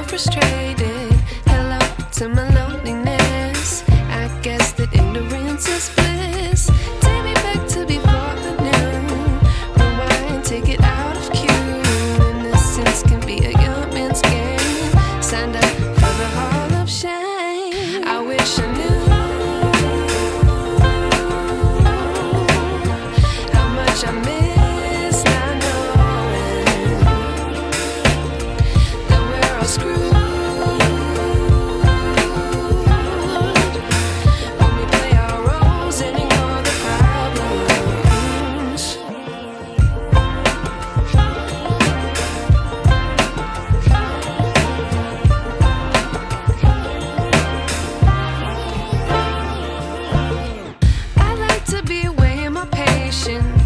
frustrated. Hello to my loneliness. I guess that ignorance is bliss. Take me back to before the new. Rewind, take it out of cue. Innocence can be a young man's game. Signed up for the hall of shame. I wish I knew how much I miss not knowing that we're all screwed.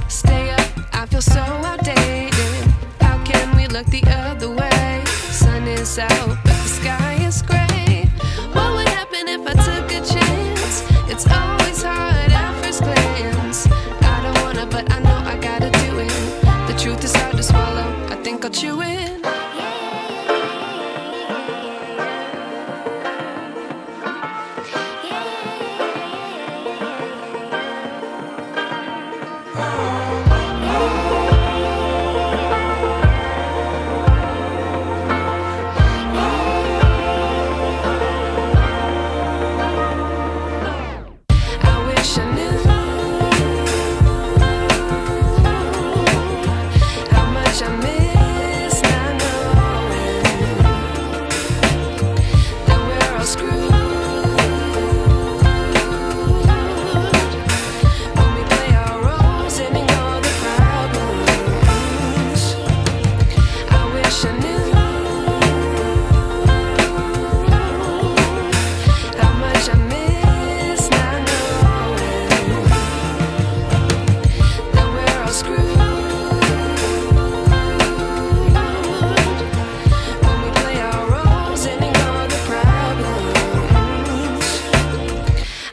Stay up, I feel so outdated. How can we look the other way? Sun is out, but the sky is gray. What would happen if I took a chance? It's always hard at first glance. I don't wanna, but I know I gotta do it. The truth is hard to swallow, I think I'll chew it.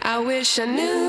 I wish I knew.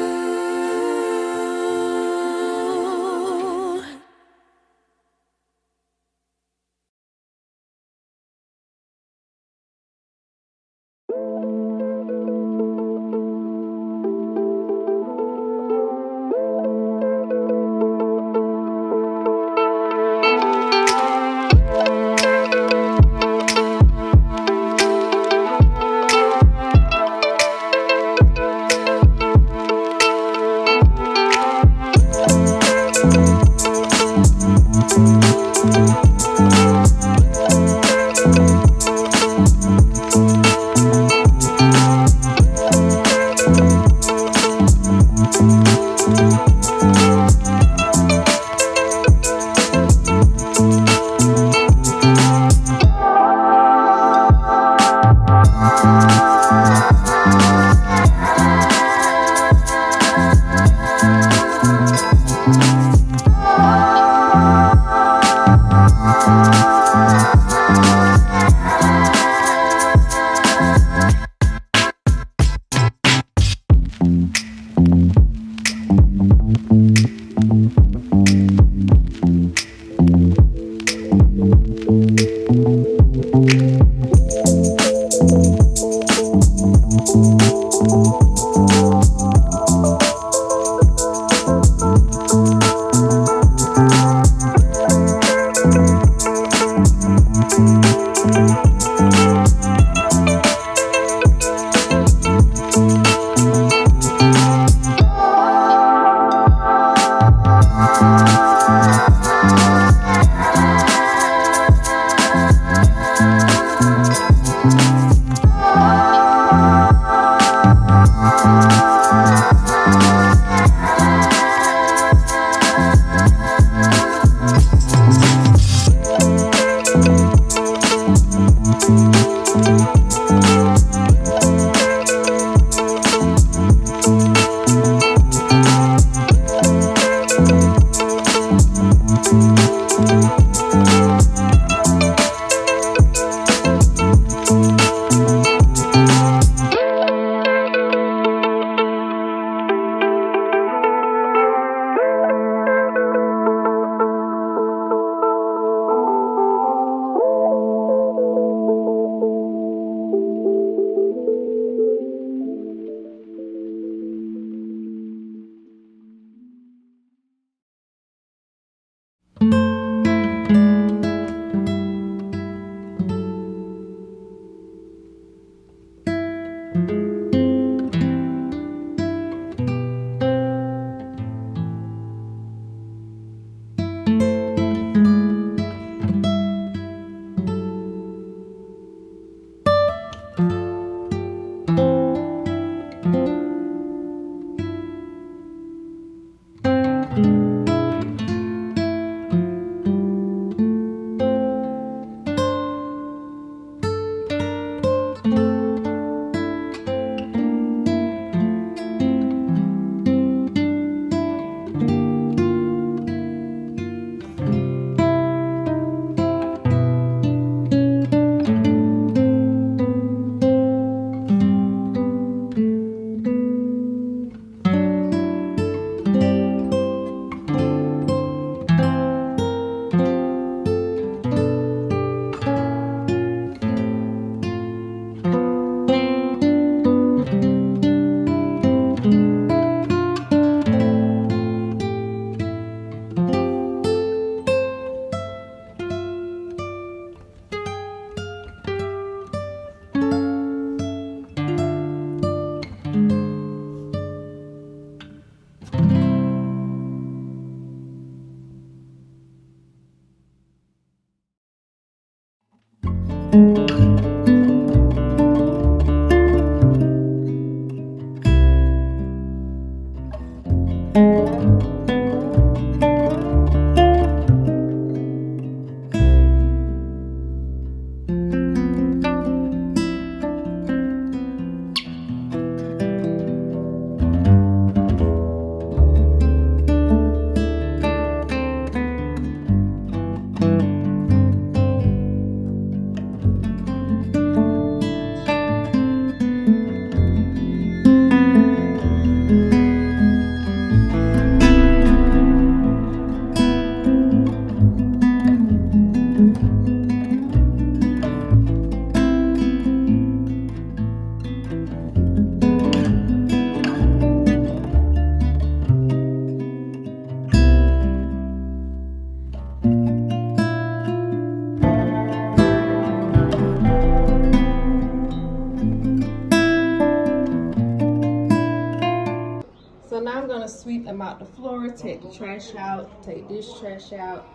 gonna sweep and mop the floor, take the trash out, take this trash out,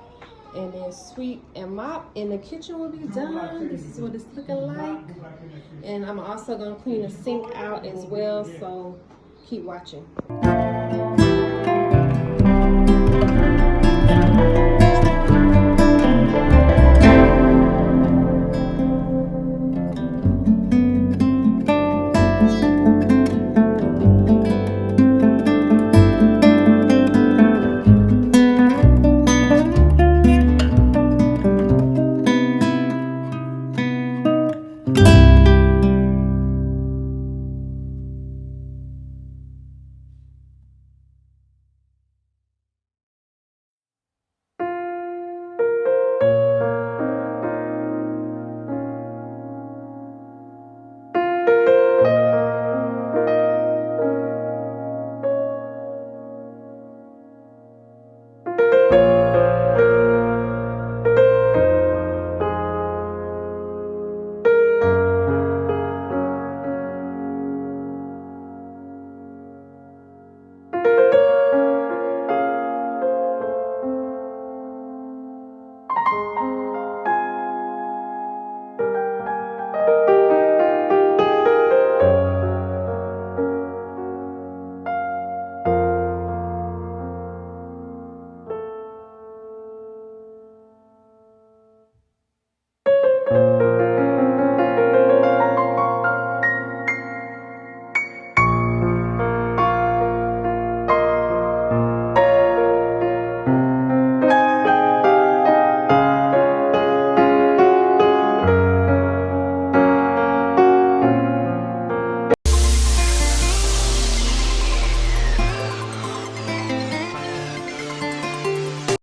and then sweep and mop, and the kitchen will be done. This is what it's looking like. And I'm also gonna clean the sink out as well, so keep watching.